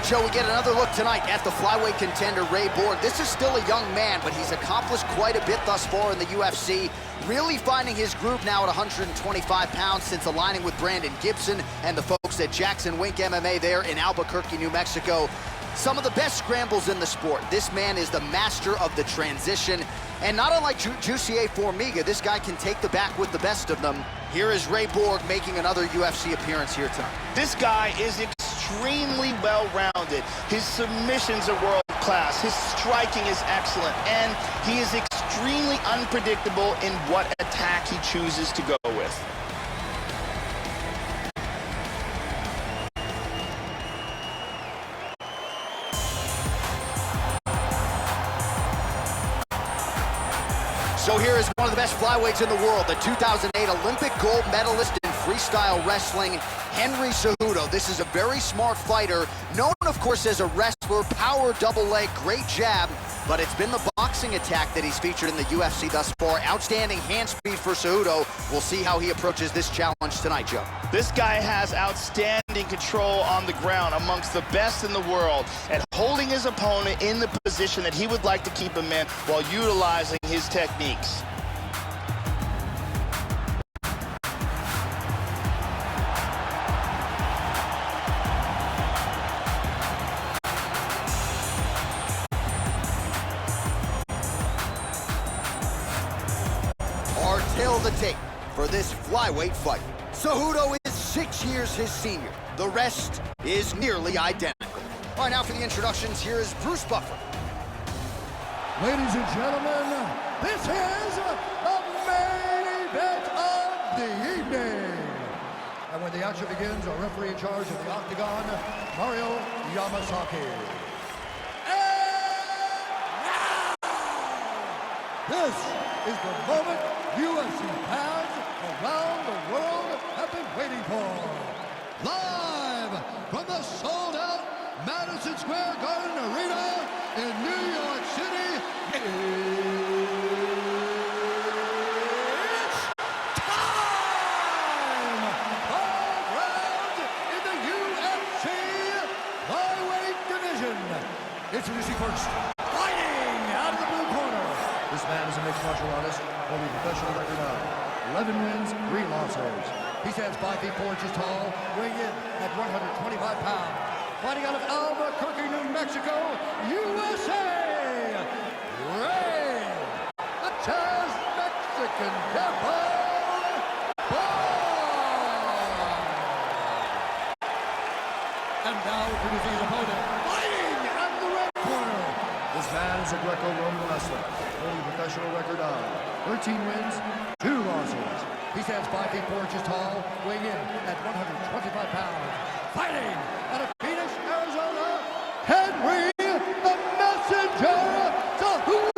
Joe, we get another look tonight at the flyweight contender, Ray Borg. This is still a young man, but he's accomplished quite a bit thus far in the UFC. Really finding his groove now at 125 pounds since aligning with Brandon Gibson and the folks at Jackson Wink MMA there in Albuquerque, New Mexico. Some of the best scrambles in the sport. This man is the master of the transition. And not unlike Jussier Formiga, this guy can take the back with the best of them. Here is Ray Borg making another UFC appearance here tonight. This guy is extremely well-rounded. His submissions are world-class. His striking is excellent. And he is extremely unpredictable in what attack he chooses to go with. So here is one of the best flyweights in the world, the 2008 Olympic gold medalist in freestyle wrestling, Henry Cejudo. This is a very smart fighter, known, of course, as a wrestler, power, double leg, great jab, but it's been the boxing attack that he's featured in the UFC thus far. Outstanding hand speed for Cejudo. We'll see how he approaches this challenge tonight, Joe. This guy has outstanding control on the ground, amongst the best in the world, at holding his opponent in the position that he would like to keep him in while utilizing his techniques. Till the tape for this flyweight fight. Cejudo is 6 years his senior. The rest is nearly identical. All right, now for the introductions, here is Bruce Buffer. Ladies and gentlemen, this is the main event of the evening. And when the action begins, our referee in charge of the octagon, Mario Yamasaki. And now, this is the moment UFC fans around the world have been waiting for. Live from the sold-out Madison Square Garden Arena in New York City, it's time! 5 rounds in the UFC flyweight division. Introducing first, fighting out of the blue corner. This man is a mixed martial artist, holding a professional record of 11 wins, 3 losses. He stands 5 feet 4 inches tall, weighing in at 125 pounds. Fighting out of Albuquerque, New Mexico, USA, Ray, the Chaz Mexican Devil Borg. And now introducing his opponent, fighting out of the red corner. This man is a Greco-Roman wrestler, holding a professional record of 13 wins, 2 losses. He stands 5 feet 4 inches tall, weighing in at 125 pounds. Fighting out of Phoenix, Arizona, Henry the Messenger Cejudo!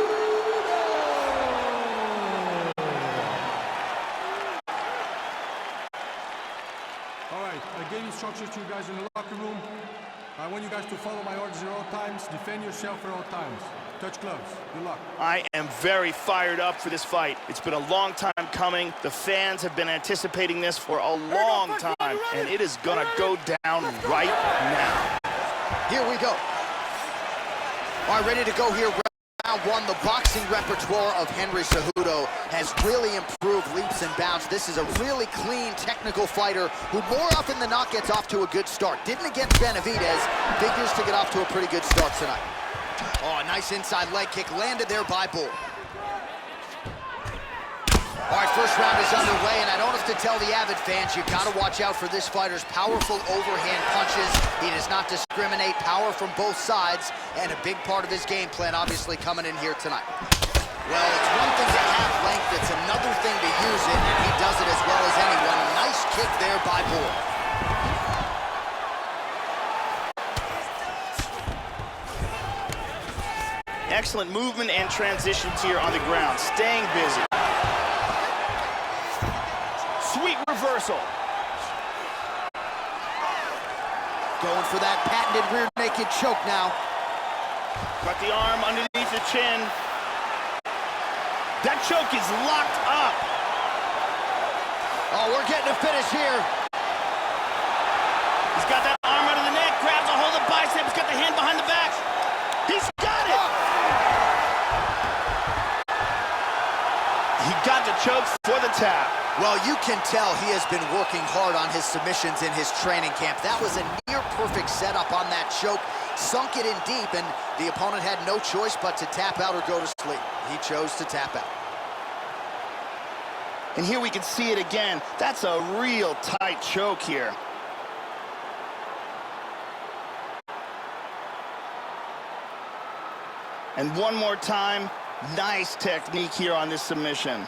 All right, I gave instructions to you guys in the locker room. I want you guys to follow my orders at all times, defend yourself at all times. Touch gloves. Good luck. I am very fired up for this fight. It's been a long time coming. The fans have been anticipating this for a long time, and it is gonna go down right now. Here we go. All right, ready to go here. Round 1, the boxing repertoire of Henry Cejudo has really improved leaps and bounds. This is a really clean, technical fighter who more often than not gets off to a good start. Didn't against Benavidez, figures to get off to a pretty good start tonight. Oh, nice inside leg kick landed there by Borg. All right, first round is underway, and I don't have to tell the avid fans, you've got to watch out for this fighter's powerful overhand punches. He does not discriminate, power from both sides, and a big part of his game plan obviously coming in here tonight. Well, it's one thing to have length, it's another thing to use it, and he does it as well as anyone. Nice kick there by Borg. Excellent movement and transitions here on the ground, staying busy. Sweet reversal. Going for that patented rear naked choke now. Got the arm underneath the chin. That choke is locked up. Oh, we're getting a finish here. He's got that arm under the neck, grabs a hold of the biceps, got choke for the tap. Well, you can tell he has been working hard on his submissions in his training camp. That was a near-perfect setup on that choke. Sunk it in deep, and the opponent had no choice but to tap out or go to sleep. He chose to tap out. And here we can see it again. That's a real tight choke here. And one more time, nice technique here on this submission.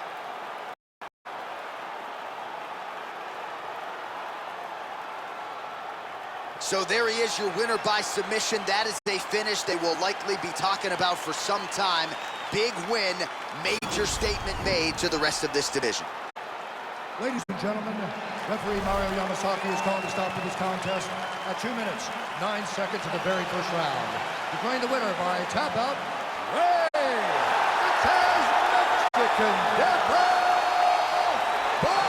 So there he is, your winner by submission. That is a finish they will likely be talking about for some time. Big win, major statement made to the rest of this division. Ladies and gentlemen, referee Mario Yamasaki has called a stop to this contest at 2 minutes, 9 seconds of the very first round. Declaring the winner by tap out, Ray, the Taz Mexican Death Row Boy!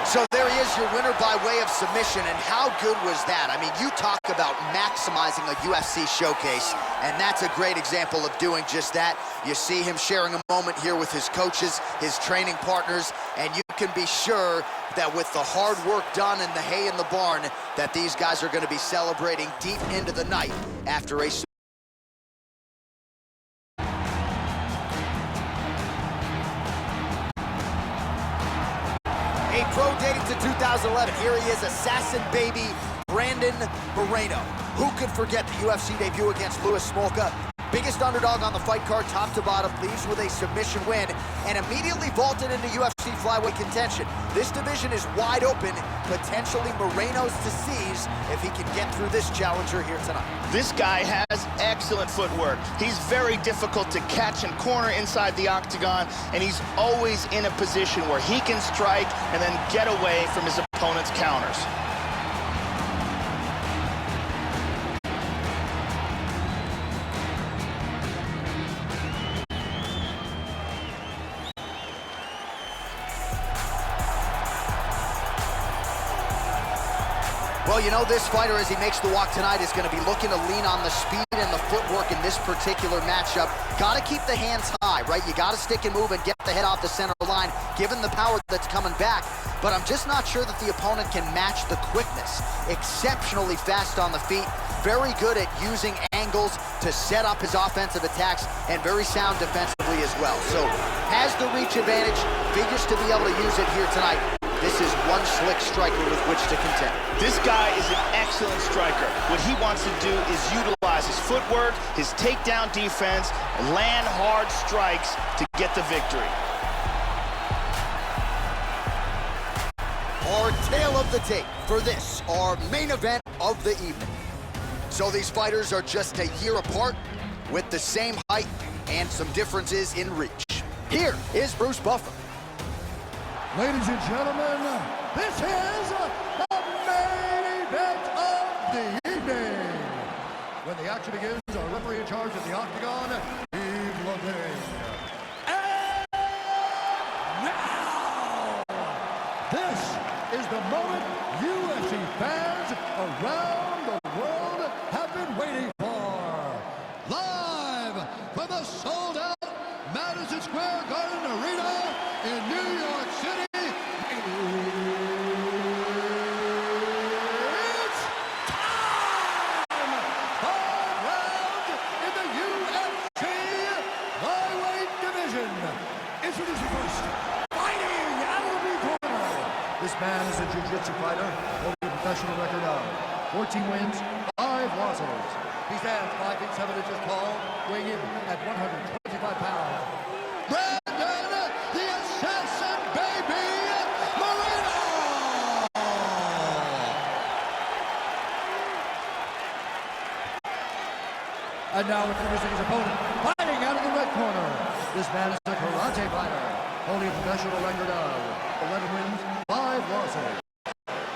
So there he is, your winner by way of submission, and how good was that? I mean, you talk about maximizing a UFC showcase, and that's a great example of doing just that. You see him sharing a moment here with his coaches, his training partners, and you can be sure that with the hard work done and the hay in the barn, that these guys are going to be celebrating deep into the night after a pro dating to 2011. Here he is, assassin baby Brandon Moreno. Who could forget the UFC debut against Louis Smolka? Biggest underdog on the fight card, top to bottom, leaves with a submission win, and immediately vaulted into UFC flyweight contention. This division is wide open, potentially Moreno's to seize if he can get through this challenger here tonight. This guy has excellent footwork. He's very difficult to catch and corner inside the octagon, and he's always in a position where he can strike and then get away from his opponent's counters. Well, you know, this fighter, as he makes the walk tonight, is going to be looking to lean on the speed and the footwork in this particular matchup. Got to keep the hands high, right? You got to stick and move and get the head off the center line, given the power that's coming back. But I'm just not sure that the opponent can match the quickness. Exceptionally fast on the feet, very good at using angles to set up his offensive attacks, and very sound defensively as well. So has the reach advantage, figures to be able to use it here tonight. This is one slick striker with which to contend. This guy is an excellent striker. What he wants to do is utilize his footwork, his takedown defense, and land hard strikes to get the victory. Our tale of the tape for this, our main event of the evening. So these fighters are just a year apart with the same height and some differences in reach. Here is Bruce Buffer. Ladies and gentlemen, this is the main event of the evening. When the action begins, our referee in charge of the octagon, Yves Levine. And now, this is the moment UFC fans around the world have been waiting for. Live from the sold-out Madison Square Garden Arena in New York City. Introducing first, fighting out of the blue corner. This man is a jiu-jitsu fighter, holding a professional record of 14 wins, 5 losses. He stands 5 feet 7 inches tall, weighing in at 125 pounds. Brandon, the assassin baby, Moreno! And now introducing his opponent, fighting out of the red corner. This man is a karate fighter, holding a professional record of 11 wins, 5 losses.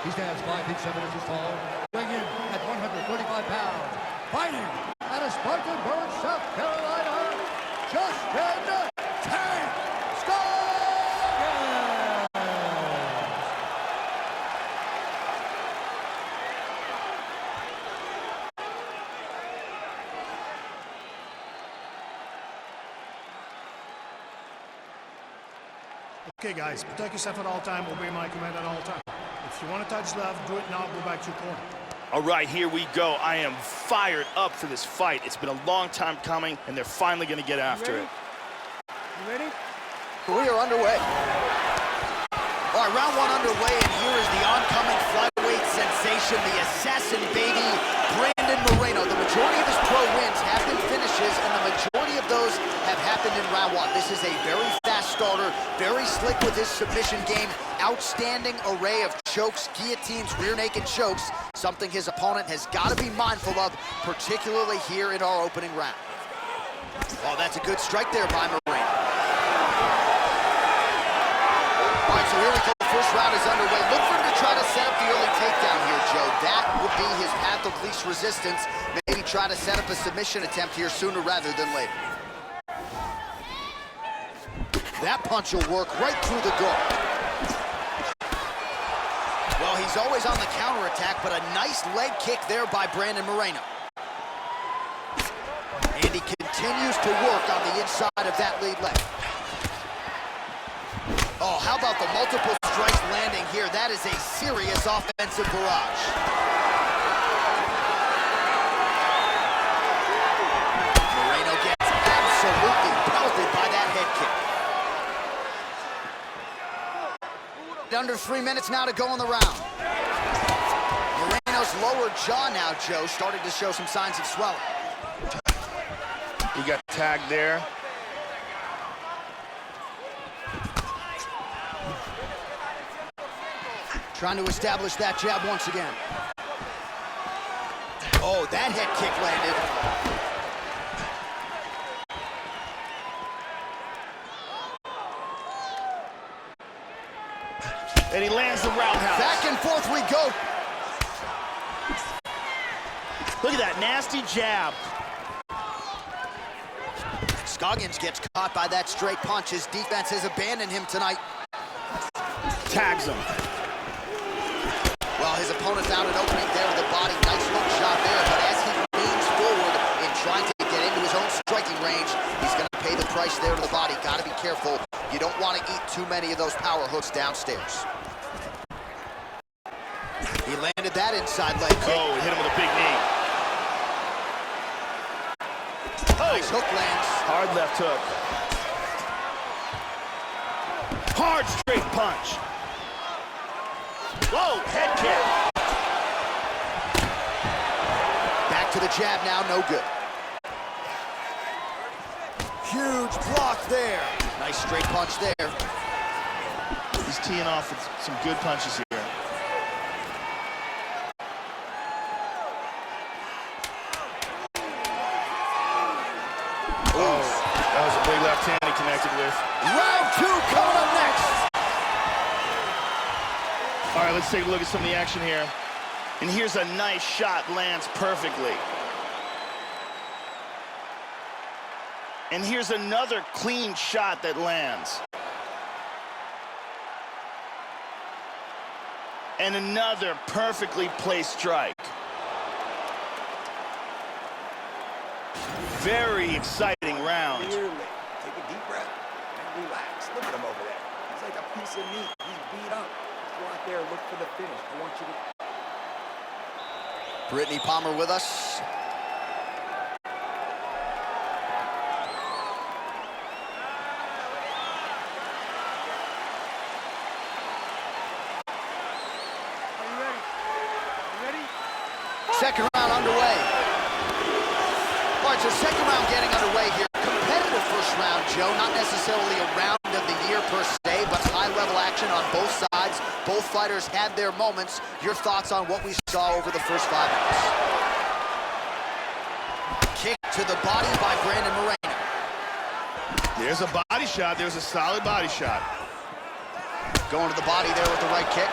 He stands 5 feet 7 inches tall, weighing in at 135 pounds. Fighting out of Spartanburg, South Carolina, Justin Tank Scoggins! Okay, guys, protect yourself at all time, obey my command at all time. If you want to touch left, do it now, go back to your corner. All right, here we go. I am fired up for this fight. It's been a long time coming, and they're finally going to get after it. You ready? We are underway. All right, round one underway, and here is the oncoming flyweight sensation, the assassin baby, Brandon Moreno. The majority of his pro wins have been finishes, and the majority of those have happened in round one. This is a very fast starter, very slick with his submission game, outstanding array of chokes, guillotines, rear naked chokes, something his opponent has got to be mindful of, particularly here in our opening round. Oh, that's a good strike there by Moreno. All right, so here we go. First round is underway. Look for him to try to set up the early takedown here, Joe. That would be his path of least resistance. Maybe try to set up a submission attempt here sooner rather than later. That punch will work right through the guard. Well, he's always on the counterattack, but a nice leg kick there by Brandon Moreno. And he continues to work on the inside of that lead leg. Oh, how about the multiple strikes landing here? That is a serious offensive barrage. Moreno gets absolutely pelted by that head kick. Under 3 minutes now to go in the round. Moreno's lower jaw now, Joe, starting to show some signs of swelling. He got tagged there. Trying to establish that jab once again. Oh, that head kick landed. And he lands the roundhouse. Back and forth we go. Look at that nasty jab. Scoggins gets caught by that straight punch. His defense has abandoned him tonight. Tags him. Well, his opponent found an opening there with the body. Nice hook shot there, but as he leans forward in trying to get into his own striking range, he's going to pay the price there to the body. Got to be careful. You don't want to eat too many of those power hooks downstairs. He landed that inside leg kick. Oh, he hit him with a big knee. Nice hook lands. Hard left hook. Hard straight punch. Whoa, head kick. Back to the jab now, no good. Huge block there. Nice straight punch there. He's teeing off with some good punches here. Oh, that was a big left hand he connected with. Round two coming up next. All right, let's take a look at some of the action here. And here's a nice shot, lands perfectly. And here's another clean shot that lands. And another perfectly placed strike. Very exciting round. Clearly. Take a deep breath and relax. Look at him over there. He's like a piece of meat. He's beat up. Go out there, look for the finish. I want you to... Brittany Palmer with us. Are you ready? You ready? Second round underway. All right, so second round getting underway here. Competitive first round, Joe. Not necessarily a round of the year per se, but high-level action on both sides. Both fighters had their moments. Your thoughts on what we saw over the first 5 minutes? Kick to the body by Brandon Moreno. There's a body shot. There's a solid body shot. Going to the body there with the right kick.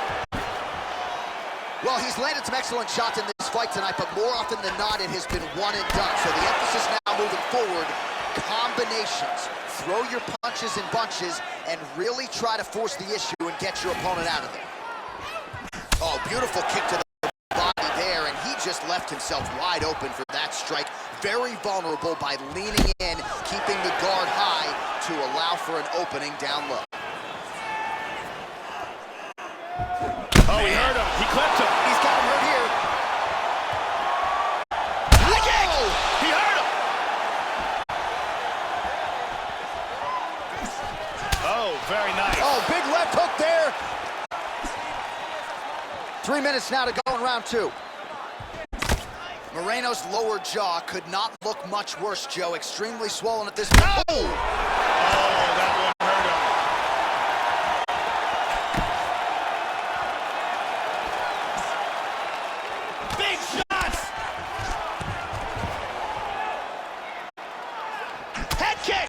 Well, he's landed some excellent shots in this fight tonight, but more often than not, it has been one and done. So the emphasis now moving forward, combinations. Throw your punches in bunches and really try to force the issue and get your opponent out of there. Oh, beautiful kick to the body there, and he just left himself wide open for that strike. Very vulnerable by leaning in, keeping the guard high to allow for an opening down low. Oh, he hurt him. He clipped him. He's got him hurt here. High kick! He hurt him. Oh, very nice. Oh, big left hook there. 3 minutes now to go in round 2. Moreno's lower jaw could not look much worse, Joe. Extremely swollen at this point. Oh, that one hurt him. Big shots. Head kick.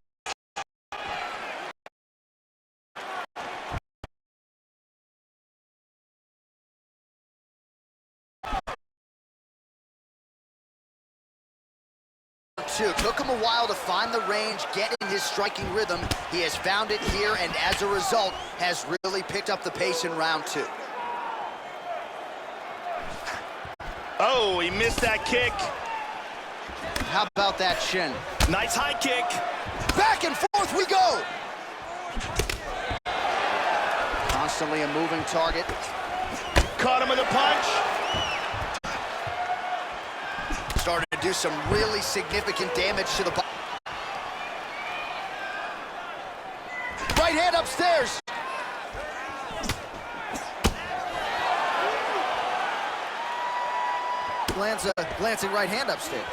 Took him a while to find the range, get in his striking rhythm. He has found it here, and as a result, has really picked up the pace in round 2. Oh, he missed that kick. How about that shin? Nice high kick. Back and forth we go! Constantly a moving target. Caught him with a punch. Starting to do some really significant damage to the body. Right hand upstairs. Lands a glancing right hand upstairs.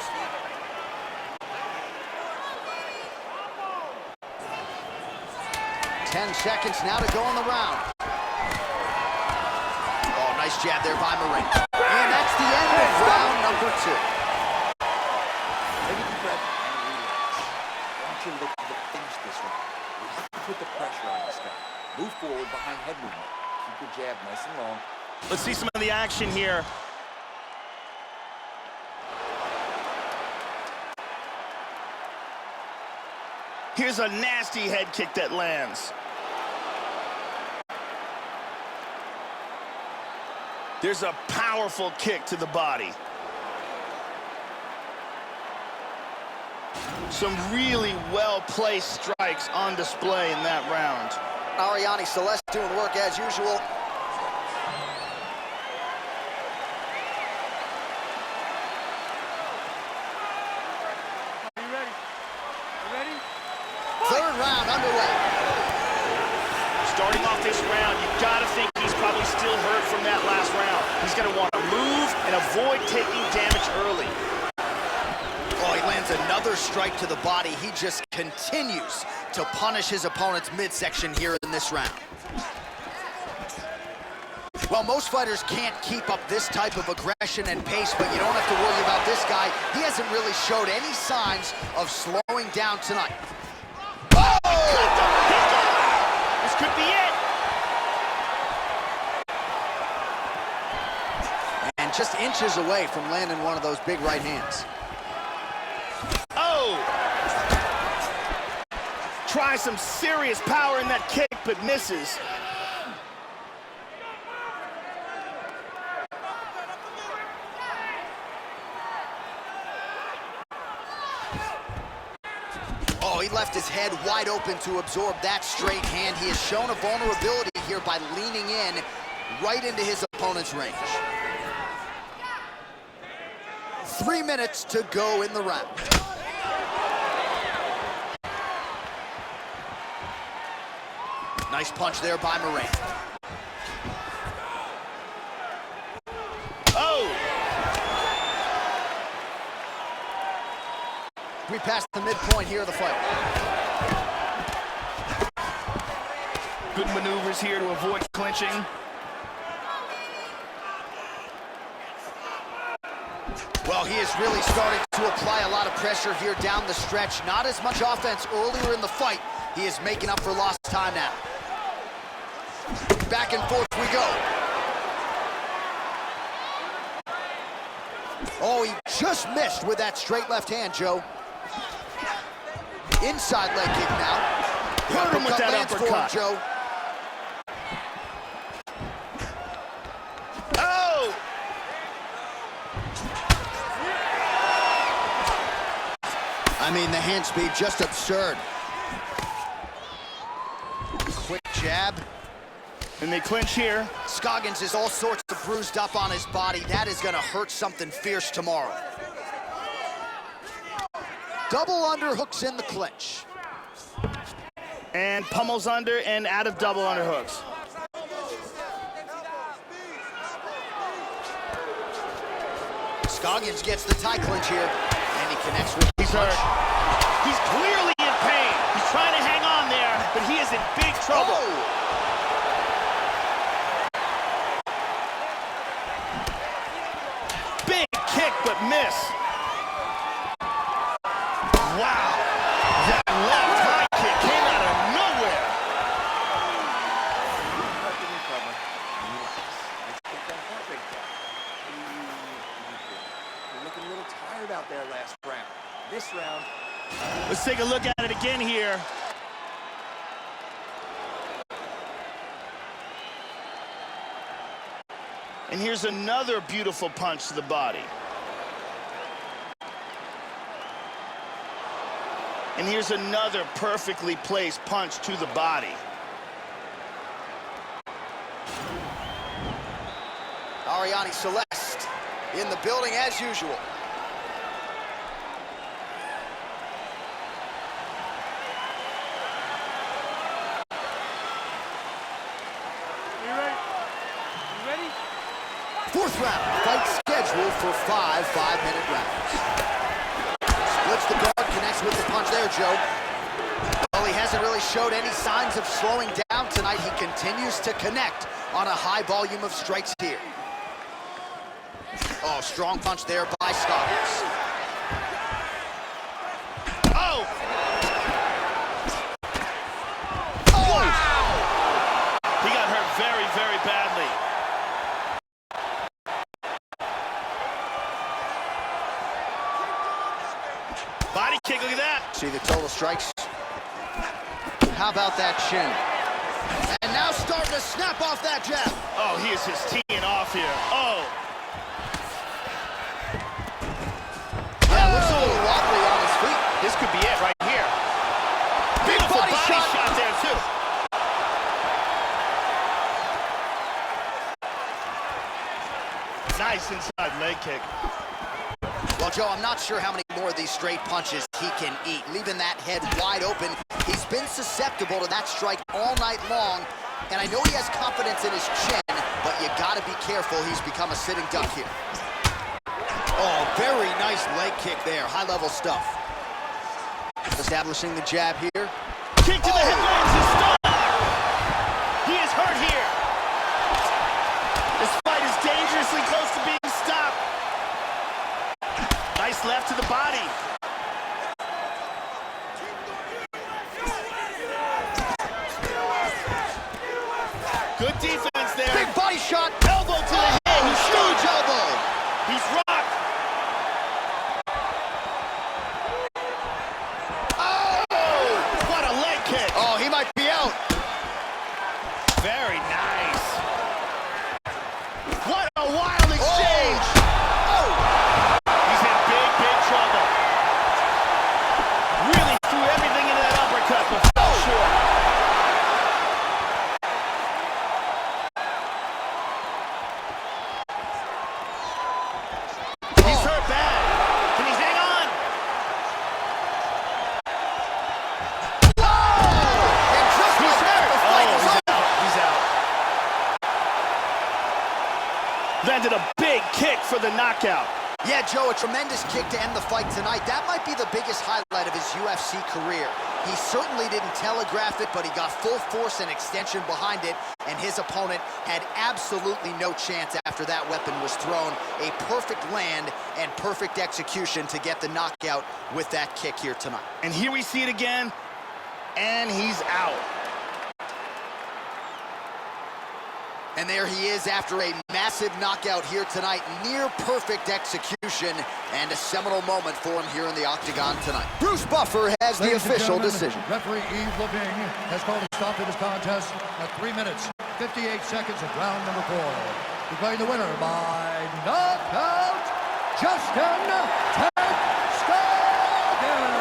Ten seconds now to go in the round. Oh, nice jab there by Moreno. And that's the end of round number 2. Take a deep breath and relax. Want you to look to finish this one. We have to put the pressure on this guy. Move forward behind head movement. Keep your jab nice and long. Let's see some of the action here. Here's a nasty head kick that lands. There's a powerful kick to the body. Some really well-placed strikes on display in that round. Ariane Celeste doing work as usual. Are you ready? You ready? Third round underway. Starting off this round, you gotta think he's probably still hurt from that last round. He's gonna want to move and avoid taking damage early. Oh, he lands another strike to the body. He just continues to punish his opponent's midsection here in this round. Well, most fighters can't keep up this type of aggression and pace, but you don't have to worry about this guy. He hasn't really showed any signs of slowing down tonight. Oh! This could be it. And just inches away from landing one of those big right hands. Oh! Try some serious power in that kick, but misses. Oh, he left his head wide open to absorb that straight hand. He has shown a vulnerability here by leaning in right into his opponent's range. 3 minutes to go in the round. Nice punch there by Moreno. Oh! We passed the midpoint here of the fight. Good maneuvers here to avoid clinching. Well, he is really starting to apply a lot of pressure here down the stretch. Not as much offense earlier in the fight. He is making up for lost time now. Back and forth we go. Oh, he just missed with that straight left hand, Joe. Inside leg kick now. Hurt him with that lands for him, uppercut. Joe. Oh! I mean, the hand speed, just absurd. Quick jab. And they clinch here. Scoggins is all sorts of bruised up on his body. That is gonna hurt something fierce tomorrow. Double underhooks in the clinch. And pummels under and out of double underhooks. Scoggins gets the tie clinch here, and he connects with the He's punch. hurt. He's clearly in pain. He's trying to hang on there, but he is in big trouble. Oh. Big kick, but miss. Wow. That left high kick came out of nowhere. You're looking a little tired out there last round. This round, Let's take a look at it again here. And here's another beautiful punch to the body. And here's another perfectly placed punch to the body. Ariane Celeste in the building as usual. Fourth round, fight scheduled for 5 5-minute rounds. Splits the guard, connects with the punch there, Joe. Well, he hasn't really showed any signs of slowing down tonight. He continues to connect on a high volume of strikes here. Oh, strong punch there by Scoggins. Oh! Oh! Wow! He got hurt very, very badly. Body kick, look at that. See the total strikes? How about that shin? And now starting to snap off that jab. Oh, he is just teeing off here. Oh! Yeah, looks a little wobbly on his feet. This could be it right here. Beautiful body shot there, too. Nice inside leg kick. Well, Joe, I'm not sure how many more of these straight punches he can eat. Leaving that head wide open. He's been susceptible to that strike all night long. And I know he has confidence in his chin, but you gotta be careful. He's become a sitting duck here. Oh, very nice leg kick there. High-level stuff. Establishing the jab here. Kick to the head lands his stop. He is hurt here. This fight is dangerously close to being stopped. Nice left to the body. Good defense there. Big body shot. Elbow to the head. He's Huge elbow. He's rocked. Oh! What a leg kick. Oh, he might be out. Very nice. What a wild exchange. Oh! He's in big, big trouble. Really threw everything into that uppercut, but fell short. He's hurt bad. Can he hang on? And just like that, the fight is over. He's out. Landed a big kick for the knockout. Yeah, Joe, a tremendous kick to end the fight tonight. That might be the biggest highlight of his UFC career. He certainly didn't telegraph it, but he got full force and extension behind it, and his opponent had absolutely no chance after that weapon was thrown. A perfect land and perfect execution to get the knockout with that kick here tonight. And here we see it again, and he's out. And there he is after a massive knockout here tonight. Near perfect execution and a seminal moment for him here in the octagon tonight. Bruce Buffer has the official decision. Referee Yves Leving has called a stop to this contest at 3 minutes, 58 seconds of round number 4. Declaring the winner by knockout, Justin Tank Scoggins.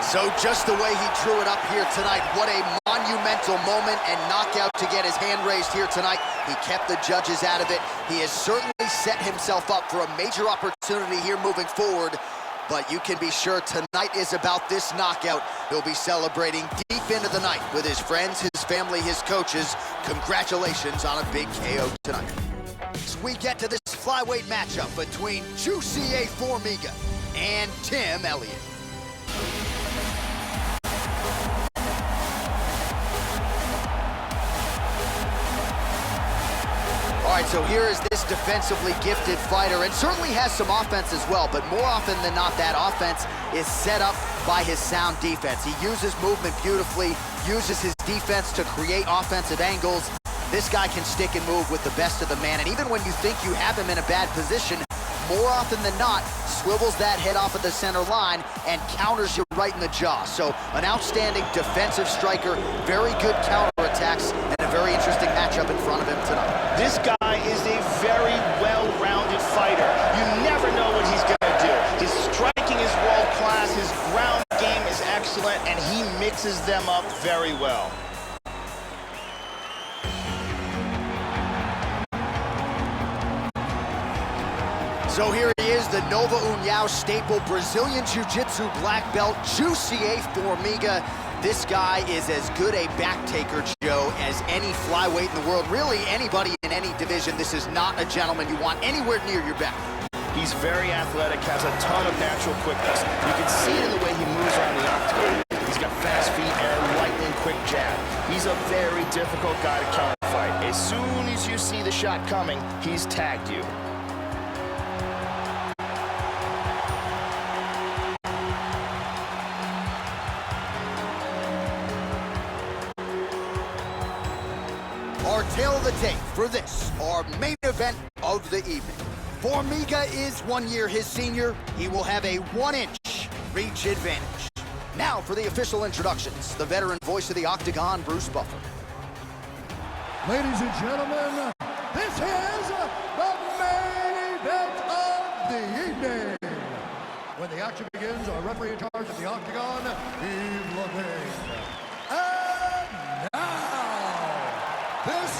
So just the way he drew it up here tonight, what a monument. monumental moment and knockout to get his hand raised here tonight. He kept the judges out of it. He has certainly set himself up for a major opportunity here moving forward. But you can be sure tonight is about this knockout. He'll be celebrating deep into the night with his friends, his family, his coaches. Congratulations on a big KO tonight. So we get to this flyweight matchup between Juicy A. Formiga and Tim Elliott. All right, so here is this defensively gifted fighter, and certainly has some offense as well, but more often than not, that offense is set up by his sound defense. He uses movement beautifully, uses his defense to create offensive angles. This guy can stick and move with the best of the man, and even when you think you have him in a bad position, more often than not, swivels that head off of the center line and counters you right in the jaw. So an outstanding defensive striker, very good counterattacks, and a very interesting matchup in front of him tonight. This guy is a very well-rounded fighter. You never know what he's going to do. His striking is world-class, his ground game is excellent, and he mixes them up very well. So here he is, the Nova União staple Brazilian Jiu-Jitsu black belt, Juicy A. Formiga. This guy is as good a back taker, Joe, as any flyweight in the world. Really, anybody in any division. This is not a gentleman you want anywhere near your back. He's very athletic, has a ton of natural quickness. You can see it in the way he moves around the octagon. He's got fast feet and a lightning quick jab. He's a very difficult guy to counterfight. As soon as you see the shot coming, he's tagged you. Our tale of the tape for this, our main event of the evening. Formiga is 1 year his senior. He will have a 1-inch reach advantage. Now for the official introductions, the veteran voice of the Octagon, Bruce Buffer. Ladies and gentlemen, this is the main event of the evening. When the action begins, our referee in charge of the Octagon, Yves Levine. And now, this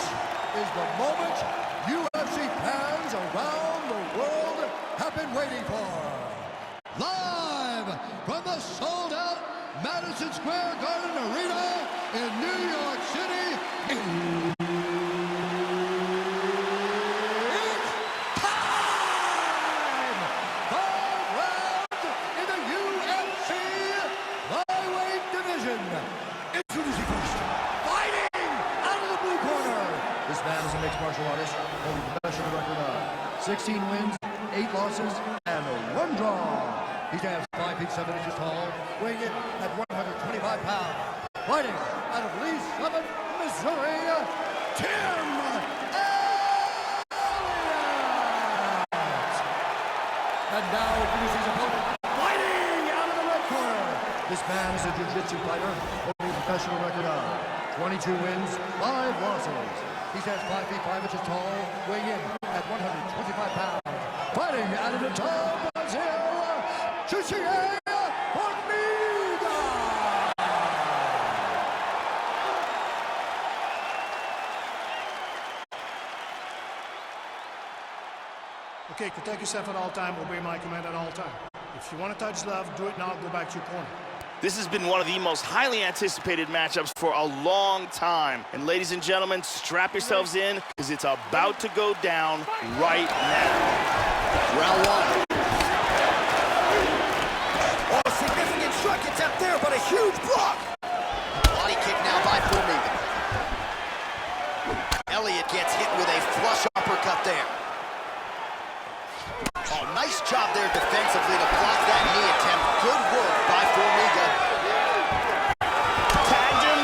is the moment UFC fans around the world have been waiting for. Live from the sold-out Madison Square Garden Arena in New York City, it's time! 5 rounds in the UFC Flyweight division. Introducing first, fighting out of the blue corner. This man is a mixed martial artist, holding a professional record of 16 wins, 8 losses, and 1 draw. He stands 5 feet 7 inches tall, weighing in at 125 pounds. Fighting out of Lee Summit, Missouri, Tim Elliott. And now introducing his opponent, fighting out of the red corner. This man is a jiu-jitsu fighter, holding a professional record of 22 wins, 5 losses. He stands 5 feet 5 inches tall, weighing in at 125 pounds. Fighting out of the top Brazil, Juicy A. Formiga. Okay, protect yourself at all time, obey my command at all time. If you want to touch love, do it now, go back to your corner. This has been one of the most highly anticipated matchups for a long time. And ladies and gentlemen, strap yourselves in, because it's about to go down right now. Round 1. Oh, significant strike attempt there, but a huge block. Body kick now by Formiga. Elliott gets hit with a flush uppercut there. Oh, nice job there defensively to block that knee attempt. Good work by Formiga. Tagged him.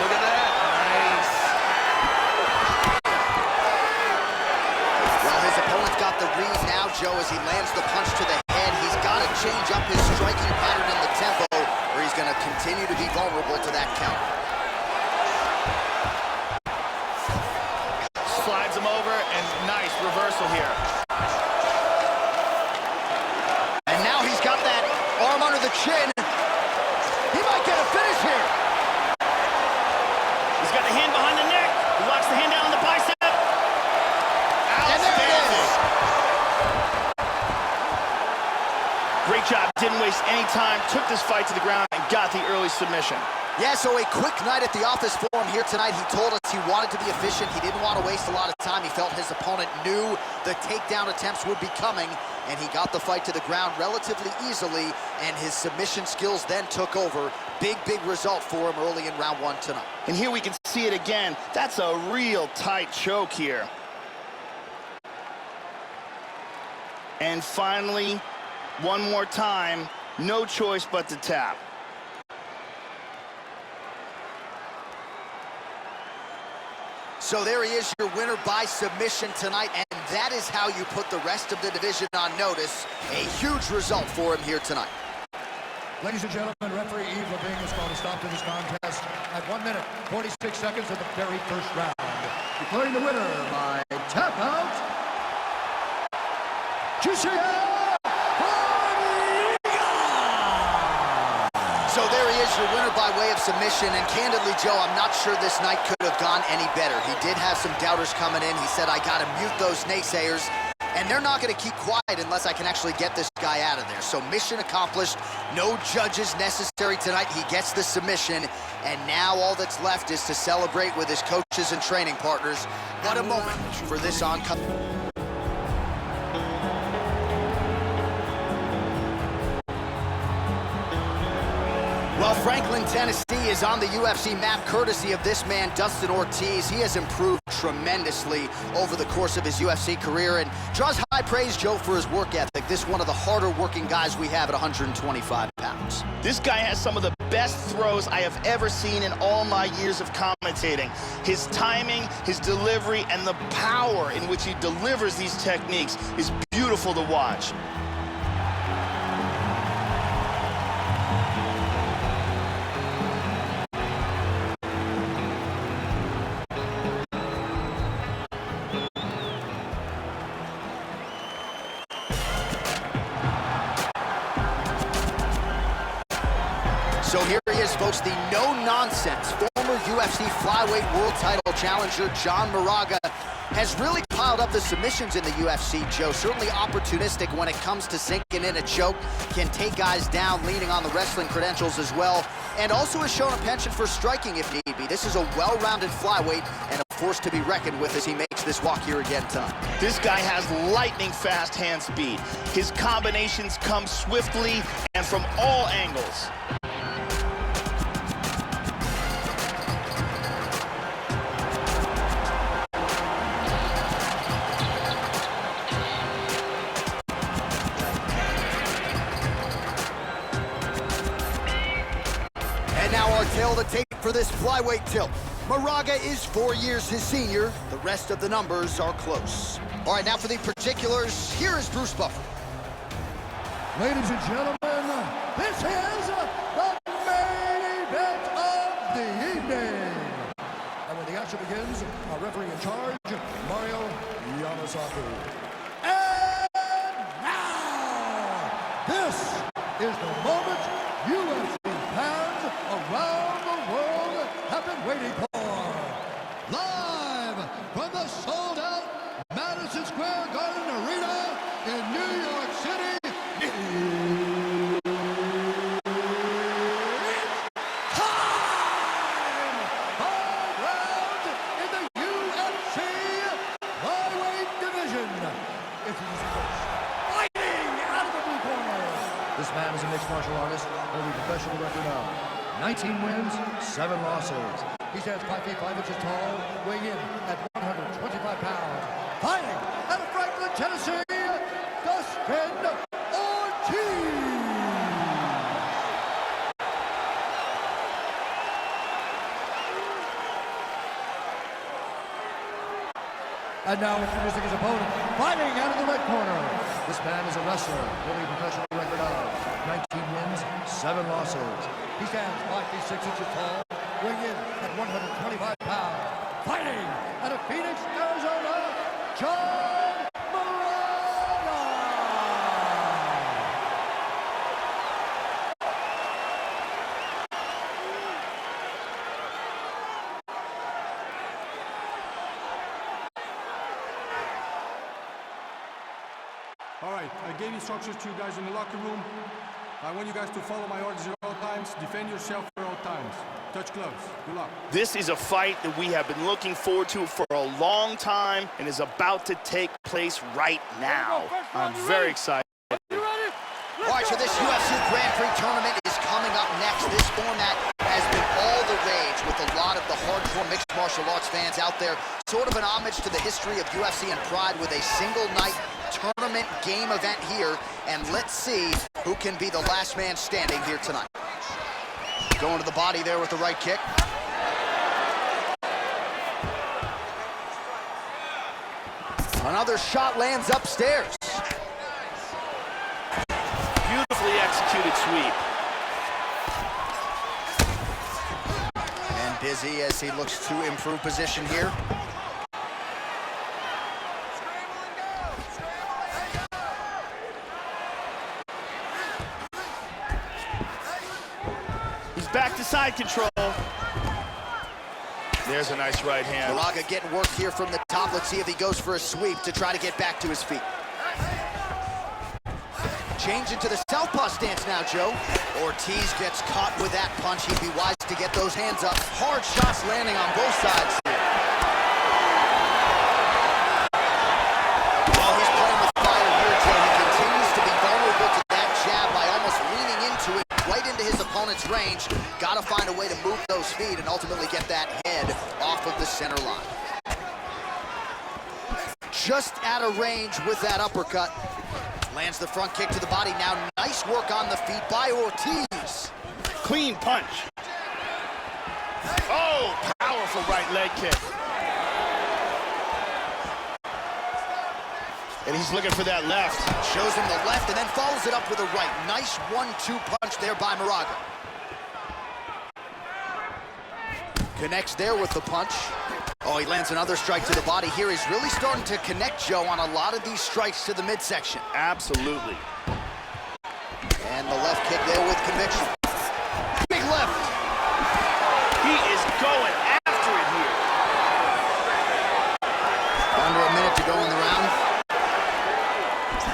Look at that. Nice. Well, his opponent's got the read now, Joe, as he lands the punch to the head. He's got to change up his striking pattern in the tempo, or he's going to continue to be vulnerable to that count. Slides him over, and nice reversal here. And now he's got that Great job. Didn't waste any time. Took this fight to the ground and got the early submission. Yeah, so a quick night at the office for him here tonight. He told us he wanted to be efficient. He didn't want to waste a lot of time. He felt his opponent knew the takedown attempts would be coming, and he got the fight to the ground relatively easily, and his submission skills then took over. Big, big result for him early in round one tonight. And here we can see it again. That's a real tight choke here. And finally, one more time, no choice but to tap. So there he is, your winner by submission tonight, and that is how you put the rest of the division on notice. A huge result for him here tonight. Ladies and gentlemen, referee Yves Lavigne has called a stop to this contest at 1 minute, 46 seconds of the very first round. Declaring the winner by tap out, GCL. So there he is, your winner by way of submission, and candidly, Joe, I'm not sure this night could have gone any better. He did have some doubters coming in. He said, I gotta mute those naysayers, and they're not gonna keep quiet unless I can actually get this guy out of there. So mission accomplished, no judges necessary tonight. He gets the submission, and now all that's left is to celebrate with his coaches and training partners. What a moment for this oncoming. Well, Franklin, Tennessee is on the UFC map courtesy of this man, Dustin Ortiz. He has improved tremendously over the course of his UFC career and draws high praise, Joe, for his work ethic. This is one of the harder working guys we have at 125 pounds. This guy has some of the best throws I have ever seen in all my years of commentating. His timing, his delivery, and the power in which he delivers these techniques is beautiful to watch. So here he is, folks, the no-nonsense former UFC flyweight world title challenger John Moraga has really piled up the submissions in the UFC, Joe. Certainly opportunistic when it comes to sinking in a choke, can take guys down, leaning on the wrestling credentials as well, and also has shown a penchant for striking if need be. This is a well-rounded flyweight and a force to be reckoned with as he makes this walk here again tonight. This guy has lightning-fast hand speed. His combinations come swiftly and from all angles. Now our tale to tape for this flyweight tilt. Moraga is 4 years his senior. The rest of the numbers are close. All right, now for the particulars, here is Bruce Buffer. Ladies and gentlemen, this is the main event of the evening. And when the action begins, our referee in charge, Mario Yamasaki. And now, this is the moment UFC fans around the world have been waiting for. Live from the sold-out Madison Square Garden Arena in New York City, it's time! 5 rounds in the UFC Flyweight division. Introducing first, fighting out of the blue corner. This man is a mixed martial artist, holding a professional record of 19 wins, 7 losses. He stands 5 feet 5 inches tall, weighing in at 125 pounds. Fighting out of Franklin, Tennessee, Dustin Ortiz. And now introducing his opponent, fighting out of the red corner. This man is a wrestler, holding a professional record of 19 wins, 7 losses. He stands 5 feet 6 inches tall, weighing in at 125 pounds. Fighting out of Phoenix, Arizona, John Moraga. All right, I gave instructions to you guys in the locker room. I want you guys to follow my orders at all times. Defend yourself at all times. Touch gloves. Good luck. This is a fight that we have been looking forward to for a long time and is about to take place right now. I'm very excited. All right, so this UFC Grand Prix tournament is coming up next. This format has been all the rage with a lot of the hardcore mixed martial arts fans out there. Sort of an homage to the history of UFC and Pride with a single night tournament game event here. And let's see who can be the last man standing here tonight. Going to the body there with the right kick. Another shot lands upstairs. Beautifully executed sweep. And busy as he looks to improve position here. He's back to side control. There's a nice right hand. Moraga getting work here from the top. Let's see if he goes for a sweep to try to get back to his feet. Change into the southpaw stance now, Joe. Ortiz gets caught with that punch. He'd be wise to get those hands up. Hard shots landing on both sides. Well, he's playing with fire here, Joe. He continues to be vulnerable to that jab by almost leaning into it, right into his opponent's range. Got to find a way to move those feet and ultimately get that head off of the center line. Just out of range with that uppercut. Lands the front kick to the body now. Nice work on the feet by Ortiz. Clean punch. Oh, powerful right leg kick. And he's looking for that left. Shows him the left and then follows it up with a right. Nice 1-2 punch there by Moraga. Connects there with the punch. Oh, he lands another strike to the body here. He's really starting to connect, Joe, on a lot of these strikes to the midsection. Absolutely. And the left kick there with conviction. Big left. He is going after it here. Under a minute to go in the round.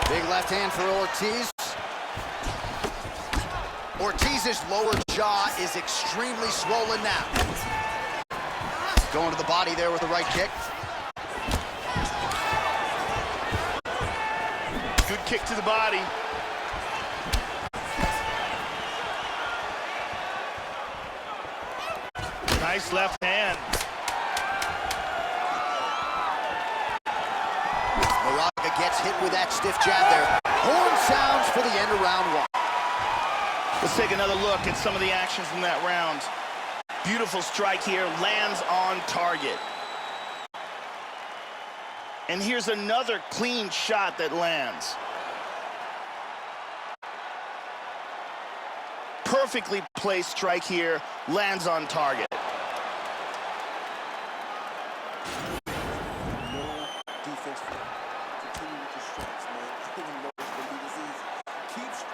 Big left hand for Ortiz. Ortiz's lower jaw is extremely swollen now. Going to the body there with the right kick. Good kick to the body. Nice left hand. Moraga gets hit with that stiff jab there. Horn sounds for the end of round one. Let's take another look at some of the actions from that round. Beautiful strike here, lands on target. And here's another clean shot that lands. Perfectly placed strike here, lands on target. No defense. Continue with your strikes, man. I think he knows it's going to be this easy.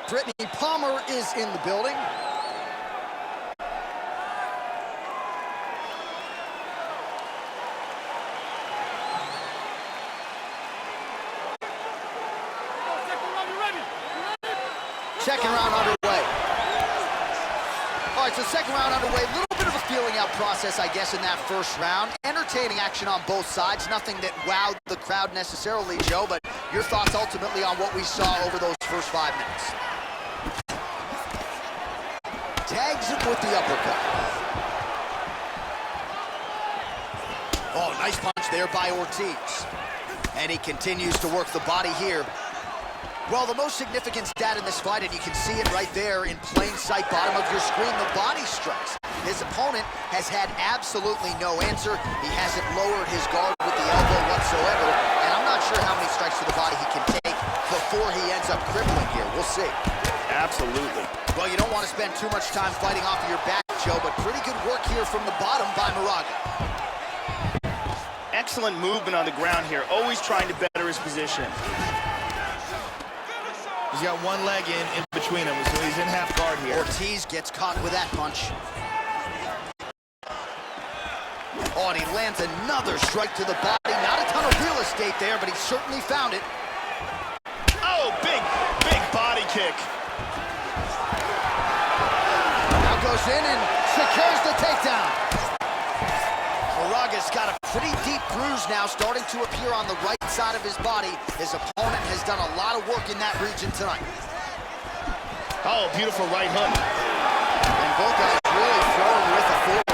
Brittany Palmer is in the building. Second round underway. All right, so second round underway. A little bit of a feeling out process, I guess, in that first round. Entertaining action on both sides. Nothing that wowed the crowd necessarily, Joe, but your thoughts ultimately on what we saw over those first 5 minutes. Tags him with the uppercut. Oh, nice punch there by Ortiz. And he continues to work the body here. Well, the most significant stat in this fight, and you can see it right there in plain sight, bottom of your screen, the body strikes. His opponent has had absolutely no answer. He hasn't lowered his guard with the elbow whatsoever, and I'm not sure how many strikes to the body he can take before he ends up crippling here. We'll see. Absolutely. Well, you don't want to spend too much time fighting off of your back, Joe, but pretty good work here from the bottom by Moraga. Excellent movement on the ground here, always trying to better his position. He's got one leg in between them, so he's in half guard here. Ortiz gets caught with that punch. Oh, Oh, and he lands another strike to the body. Not a ton of real estate there, but he certainly found it. Oh, big body kick. Now goes in and secures the takedown. Moraga's got a pretty deep bruise now starting to appear on the right side of his body. His opponent has done a lot of work in that region tonight. Oh, beautiful right hook. And both guys really throwing with the forward.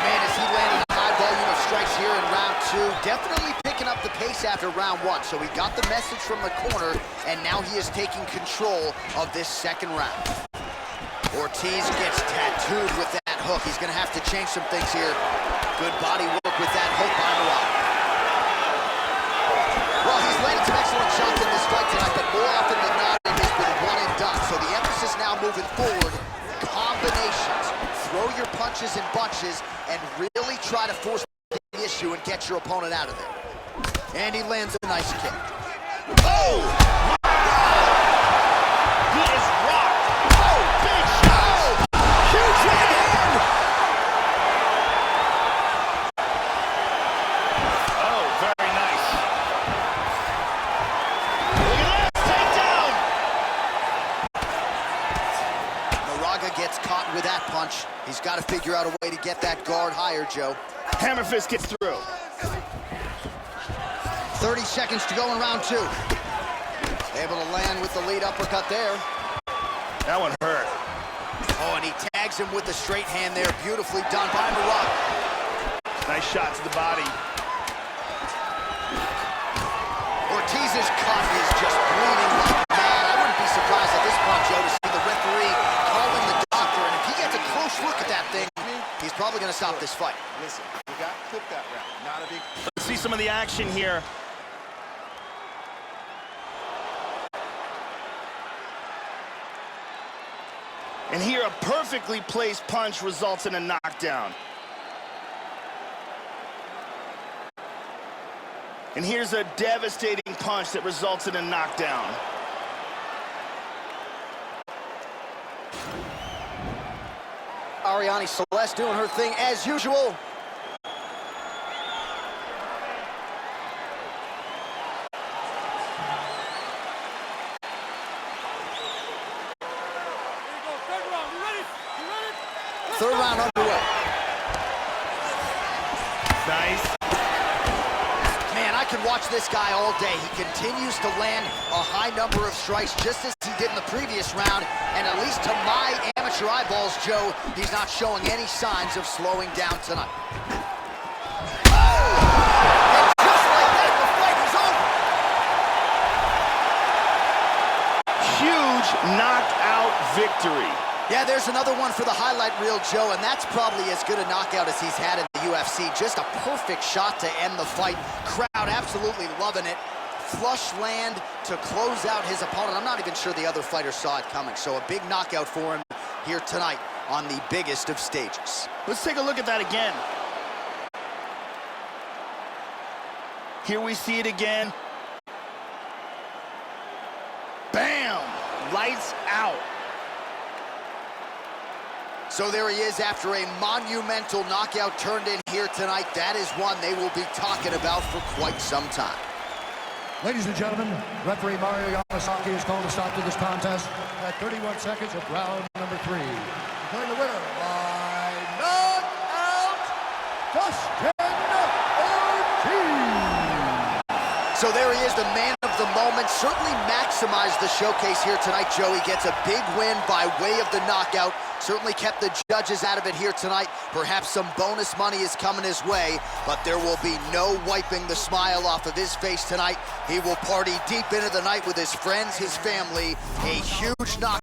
Man, is he landing a high volume of strikes here in round 2. Definitely picking up the pace after round 1. So he got the message from the corner, and now he is taking control of this second round. Ortiz gets tattooed with that hook. He's going to have to change some things here. Good body work with that hook by Morales. Well, he's landed some excellent shots in this fight tonight, but more often than not, it has been one and done. So the emphasis now moving forward, combinations. Throw your punches in bunches and really try to force the issue and get your opponent out of there. And he lands a nice kick. Oh! He is rocked. Oh, big shot. Huge right hand! Oh, very nice. Look at that, takedown. Moraga gets caught with that punch. He's got to figure out a way to get that guard higher, Joe. Hammer fist gets through. 30 seconds to go in round 2. Able to land with the lead uppercut there. That one hurt. Oh, and he tags him with the straight hand there. Beautifully done by Moraga. Nice shot to the body. Ortiz's cut is just bleeding like mad. I wouldn't be surprised at this point, Joe, to see the referee calling the doctor. And if he gets a close look at that thing, he's probably going to stop this fight. Listen, you got clipped that round. Not a big... Let's see some of the action here. And here, a perfectly placed punch results in a knockdown. And here's a devastating punch that results in a knockdown. Ariane Celeste doing her thing as usual. Third round underway. Nice. Man, I could watch this guy all day. He continues to land a high number of strikes just as he did in the previous round. And at least to my amateur eyeballs, Joe, he's not showing any signs of slowing down tonight. Oh! And just like that, the fight is over. Huge knockout victory. Yeah, there's another one for the highlight reel, Joe, and that's probably as good a knockout as he's had in the UFC. Just a perfect shot to end the fight. Crowd absolutely loving it. Flush land to close out his opponent. I'm not even sure the other fighter saw it coming, so a big knockout for him here tonight on the biggest of stages. Let's take a look at that again. Here we see it again. Bam! Lights out. So there he is after a monumental knockout turned in here tonight. That is one they will be talking about for quite some time. Ladies and gentlemen, referee Mario Yamasaki has called a stop to this contest at 31 seconds of round number 3. Declaring the winner by knockout, Dustin Ortiz. So there he is, the man of the moment. Certainly maximized the showcase here tonight, Joe. He gets a big win by way of the knockout. Certainly kept the judges out of it here tonight. Perhaps some bonus money is coming his way, but there will be no wiping the smile off of his face tonight. He will party deep into the night with his friends, his family. A huge knockout.